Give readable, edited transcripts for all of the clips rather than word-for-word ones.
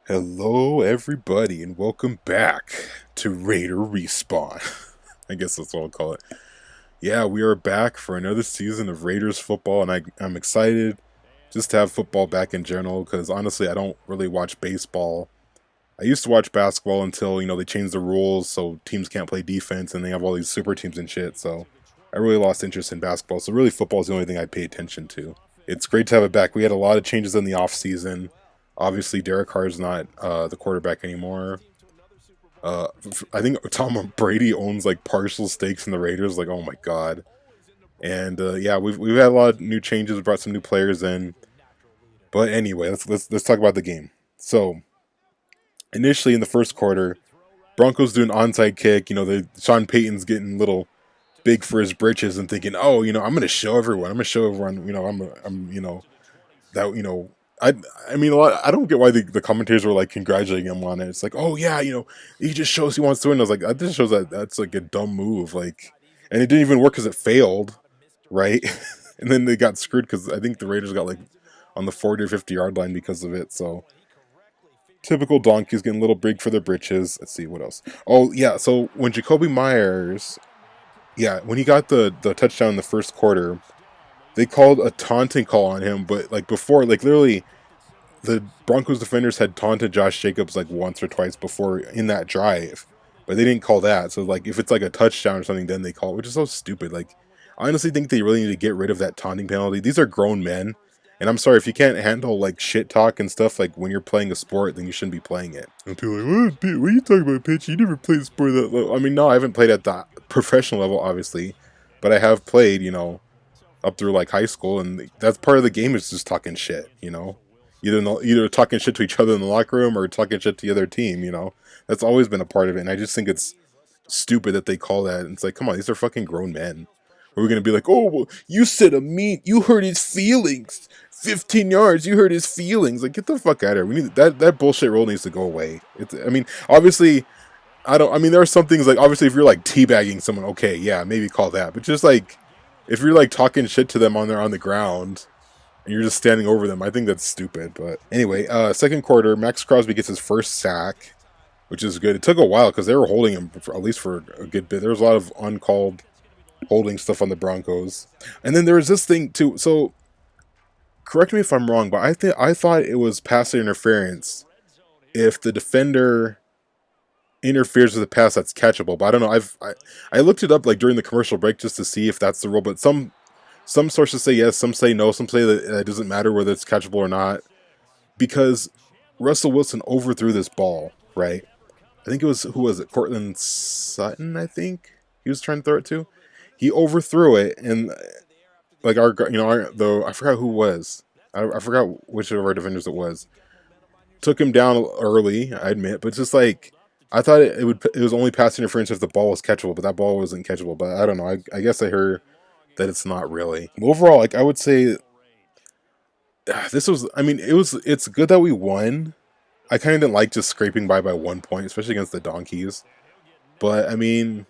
Hello, everybody, and welcome back to Raider Respawn. I guess that's what I'll call it. Yeah, we are back for another season of Raiders football, and I'm excited just to have football back in general because honestly, I don't really watch baseball. I used to watch basketball until they changed the rules so teams can't play defense and they have all these super teams and shit. So I really lost interest in basketball. So really, football is the only thing I pay attention to. It's great to have it back. We had a lot of changes in the off season. Obviously, Derek Carr is not the quarterback anymore. I think Tom Brady owns like partial stakes in the Raiders. Like, oh my god! And yeah, we've had a lot of new changes. We brought some new players in. But anyway, let's talk about the game. So initially in the first quarter, Broncos do an onside kick. Sean Payton's getting a little big for his britches and thinking, oh, I'm going to show everyone. I'm going to show everyone. That I mean a lot. I don't get why the commentators were like congratulating him on it. It's like, oh yeah, he just shows he wants to win. I was like, that just shows that's like a dumb move. Like, and it didn't even work because it failed, right? And then they got screwed because I think the Raiders got like on the 40 or 50 yard line because of it. So typical donkeys getting a little big for their britches. Let's see what else. Oh yeah, so when Jakobi Meyers, yeah, when he got the touchdown in the first quarter, they called a taunting call on him, but like before, like literally the Broncos defenders had taunted Josh Jacobs like once or twice before in that drive, but they didn't call that. So like if it's like a touchdown or something, then they call it, which is so stupid. Like I honestly think they really need to get rid of that taunting penalty. These are grown men, and I'm sorry if you can't handle like shit talk and stuff like when you're playing a sport, then you shouldn't be playing it. And people are like, what are you talking about, pitch? You never played a sport that low. I mean, no, I haven't played at the professional level, obviously, but I have played, up through like high school, and that's part of the game is just talking shit, either talking shit to each other in the locker room or talking shit to the other team. That's always been a part of it, and I just think it's stupid that they call that. And it's like, come on, these are fucking grown men. We're gonna be like, oh, well, you said you hurt his feelings. 15 yards, you hurt his feelings. Like, get the fuck out of here. We need that bullshit rule needs to go away. I mean, obviously, I mean, there are some things like obviously if you're like teabagging someone, okay, yeah, maybe call that. But just like if you're like talking shit to them on the ground and you're just standing over them, I think that's stupid. But anyway, second quarter, Max Crosby gets his first sack, which is good. It took a while because they were holding him at least for a good bit. There was a lot of uncalled holding stuff on the Broncos, and then there was this thing too. So correct me if I'm wrong, but I thought it was pass interference if the defender interferes with a pass that's catchable. But I don't know. I looked it up like during the commercial break just to see if that's the rule. But some sources say yes, some say no, some say that it doesn't matter whether it's catchable or not because Russell Wilson overthrew this ball, right? I think it was who was it? Cortland Sutton, I think he was trying to throw it to. He overthrew it, and like I forgot who it was. I forgot which of our defenders it was. Took him down early, I admit, but it's just like I thought it was only pass interference if the ball was catchable, but that ball wasn't catchable. But I don't know. I guess I heard that it's not really. Overall, like I would say this was. I mean, it's good that we won. I kind of didn't like just scraping by 1 point, especially against the Donkeys. But I mean,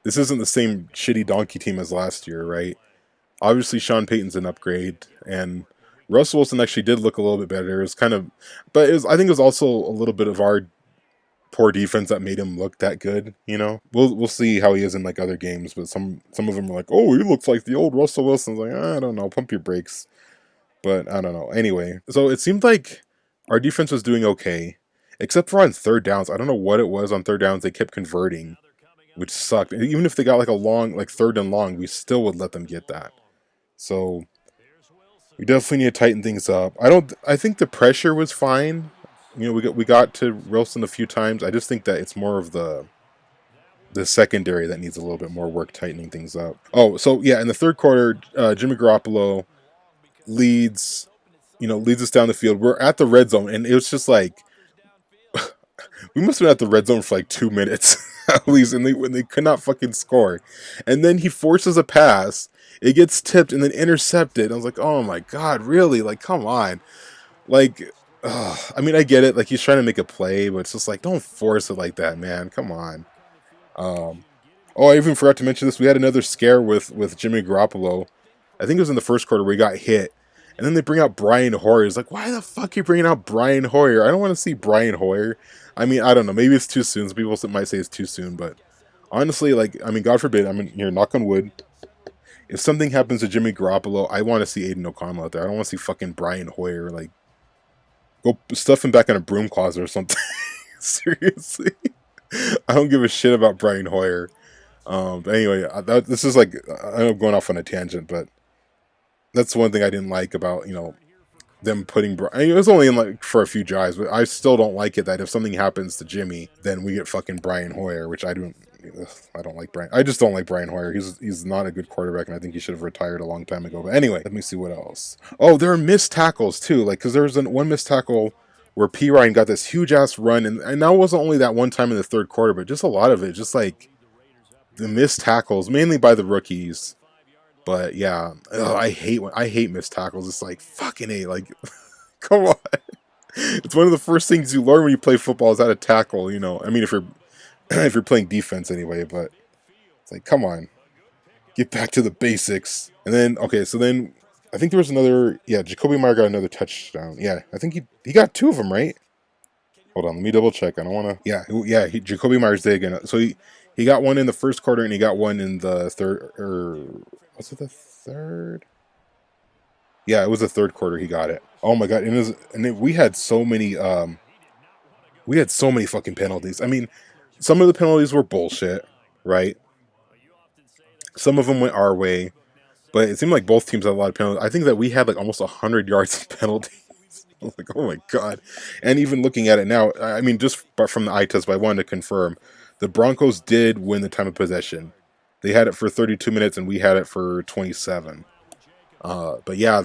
this isn't the same shitty Donkey team as last year, right? Obviously, Sean Payton's an upgrade, and Russell Wilson actually did look a little bit better. It was kind of, but I think it was also a little bit of our poor defense that made him look that good. We'll see how he is in like other games, but some of them are like, oh, he looks like the old Russell Wilson. Like, I don't know, pump your brakes. But I don't know. Anyway, so it seemed like our defense was doing okay, except for on third downs. I don't know what it was on third downs. They kept converting, which sucked. Even if they got like a long, like third and long, we still would let them get that. So we definitely need to tighten things up. I think the pressure was fine. We got to Wilson a few times. I just think that it's more of the secondary that needs a little bit more work tightening things up. Oh, so yeah, in the third quarter, Jimmy Garoppolo leads us down the field. We're at the red zone, and it was just like we must have been at the red zone for like 2 minutes at least, and when they could not fucking score. And then he forces a pass. It gets tipped and then intercepted. I was like, oh my god, really? Like, come on. Like, I mean, I get it. Like, he's trying to make a play, but it's just like, don't force it like that, man. Come on. Oh, I even forgot to mention this. We had another scare with Jimmy Garoppolo. I think it was in the first quarter where he got hit. And then they bring out Brian Hoyer. It's like, why the fuck are you bringing out Brian Hoyer? I don't want to see Brian Hoyer. I mean, I don't know. Maybe it's too soon. Some people might say it's too soon, but honestly, like, I mean, God forbid, I'm here, knock on wood. If something happens to Jimmy Garoppolo, I want to see Aiden O'Connell out there. I don't want to see fucking Brian Hoyer. Like, go stuff him back in a broom closet or something. Seriously. I don't give a shit about Brian Hoyer. But anyway, this is like, I'm going off on a tangent, but that's one thing I didn't like about, them putting. I mean, it was only in like for a few drives, but I still don't like it that if something happens to Jimmy, then we get fucking Brian Hoyer, which I don't. I don't like Brian. I just don't like Brian Hoyer. He's not a good quarterback, and I think he should have retired a long time ago. But anyway, let me see what else. Oh, there are missed tackles too. Like, because there was one missed tackle where P. Ryan got this huge ass run, and that wasn't only that one time in the third quarter, but just a lot of it, just like the missed tackles, mainly by the rookies. But yeah, I hate missed tackles. It's like fucking A, like come on. It's one of the first things you learn when you play football is how to tackle, I mean if you're if you're playing defense anyway, but it's like come on. Get back to the basics. And then so then I think there was another Jakobi Meyers got another touchdown. Yeah, I think he got two of them, right? Hold on, let me double check. I don't want to. Jakobi Meyers did again. So he got one in the first quarter and he got one in the third. Or was it the third? Yeah, it was the third quarter. He got it. Oh my god! We had so many. We had so many fucking penalties. I mean, some of the penalties were bullshit, right? Some of them went our way, but it seemed like both teams had a lot of penalties. I think that we had like almost 100 yards of penalties. I was like, oh my god. And even looking at it now, I mean, just from the eye test, but I wanted to confirm, the Broncos did win the time of possession. They had it for 32 minutes, and we had it for 27. But yeah,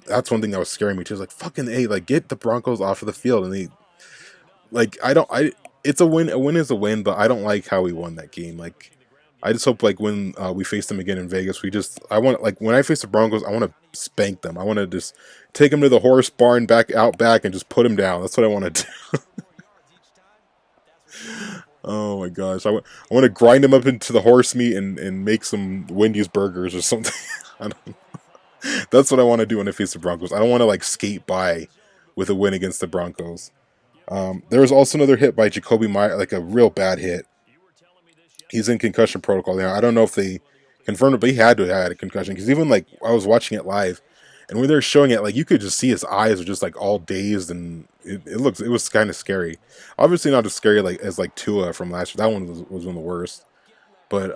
that's one thing that was scaring me too. It's like, fucking A, like, get the Broncos off of the field. And they, like, it's a win. A win is a win, but I don't like how we won that game. Like, I just hope, like, when we face them again in Vegas, when I face the Broncos, I want to spank them. I want to just take them to the horse barn back and just put them down. That's what I want to do. Oh my gosh. I want to grind them up into the horse meat and make some Wendy's burgers or something. I don't know. That's what I want to do when I face the Broncos. I don't want to, like, skate by with a win against the Broncos. There was also another hit by Jakobi Meyers, like a real bad hit. He's in concussion protocol now. I don't know if they confirmed it, but he had to have had a concussion. Because even, like, I was watching it live, and when they were showing it, like, you could just see his eyes were just, like, all dazed, and it was kind of scary. Obviously not as scary as Tua from last year. That one was one of the worst. But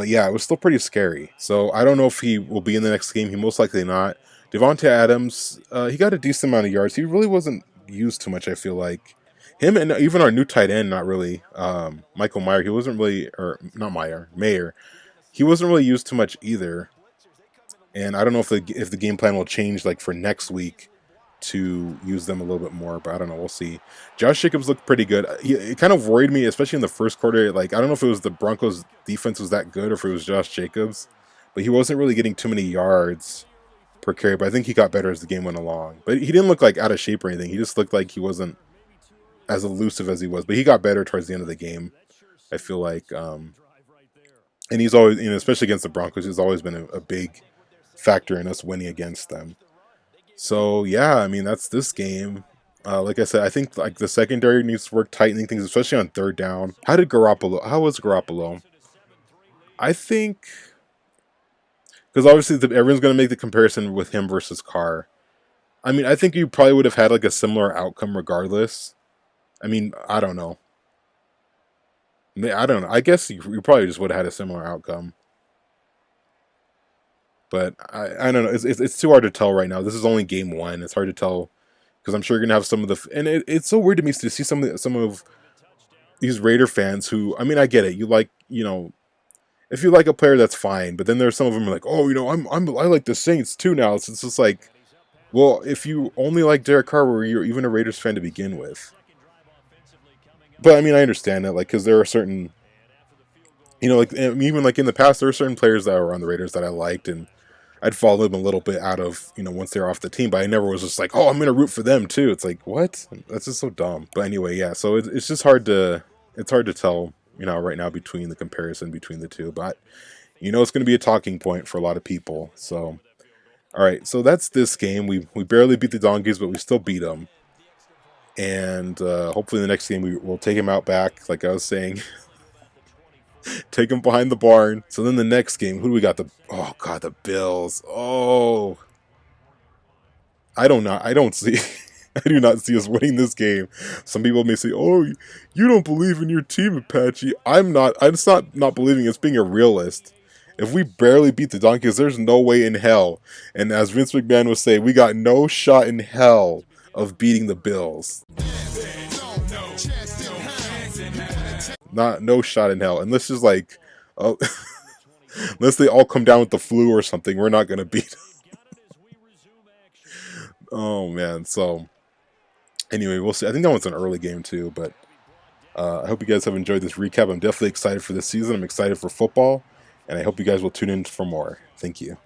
yeah, it was still pretty scary. So I don't know if he will be in the next game. He most likely not. Devontae Adams, he got a decent amount of yards. He really wasn't used too much, I feel like. Him and even our new tight end, not really. Michael Meyer, he wasn't really, or not Mayer. He wasn't really used too much either. And I don't know if the game plan will change, like, for next week to use them a little bit more, but I don't know. We'll see. Josh Jacobs looked pretty good. It kind of worried me, especially in the first quarter. Like, I don't know if it was the Broncos defense was that good or if it was Josh Jacobs, but he wasn't really getting too many yards per carry. But I think he got better as the game went along. But he didn't look like out of shape or anything. He just looked like he wasn't as elusive as he was. But he got better towards the end of the game, I feel like. And he's always, especially against the Broncos, he's always been a big factor in us winning against them. So yeah, I mean, that's this game. Like I said, I think, like, the secondary needs to work tightening things, especially on third down. How was Garoppolo? I think because obviously everyone's going to make the comparison with him versus Carr. I mean, I think you probably would have had, like, a similar outcome regardless. I mean, I don't know. I guess you probably just would have had a similar outcome. But I don't know. It's too hard to tell right now. This is only game one. It's hard to tell because I'm sure you're gonna have some of the and it's so weird to me to see some of these Raider fans who, I mean, I get it. You like, if you like a player, that's fine. But then there's some of them who are like, oh, I like the Saints too now. So it's just like, well, if you only like Derek Carr, were you even a Raiders fan to begin with? But I mean, I understand that, like, because there are certain, like, even like in the past, there are certain players that were on the Raiders that I liked, and I'd follow them a little bit out of, once they're off the team, but I never was just like, oh, I'm going to root for them too. It's like, what? That's just so dumb. But anyway, yeah, so it's just hard to tell, right now between the comparison between the two, but, it's going to be a talking point for a lot of people. So All right, so that's this game. We barely beat the Donkeys, but we still beat them. And hopefully the next game we'll take him out back, like I was saying. Take him behind the barn. So then the next game, who do we got? Oh god, the Bills. Oh, I don't know. I don't see. I do not see us winning this game. Some people may say, "Oh, you don't believe in your team, Apache." I'm not. I'm just not believing. It's being a realist. If we barely beat the Donkeys, there's no way in hell. And as Vince McMahon would say, we got no shot in hell of beating the Bills. No shot in hell. Unless it's like, oh, unless they all come down with the flu or something, we're not gonna beat them. Oh man. So anyway, we'll see. I think that one's an early game too, but I hope you guys have enjoyed this recap. I'm definitely excited for this season. I'm excited for football, and I hope you guys will tune in for more. Thank you.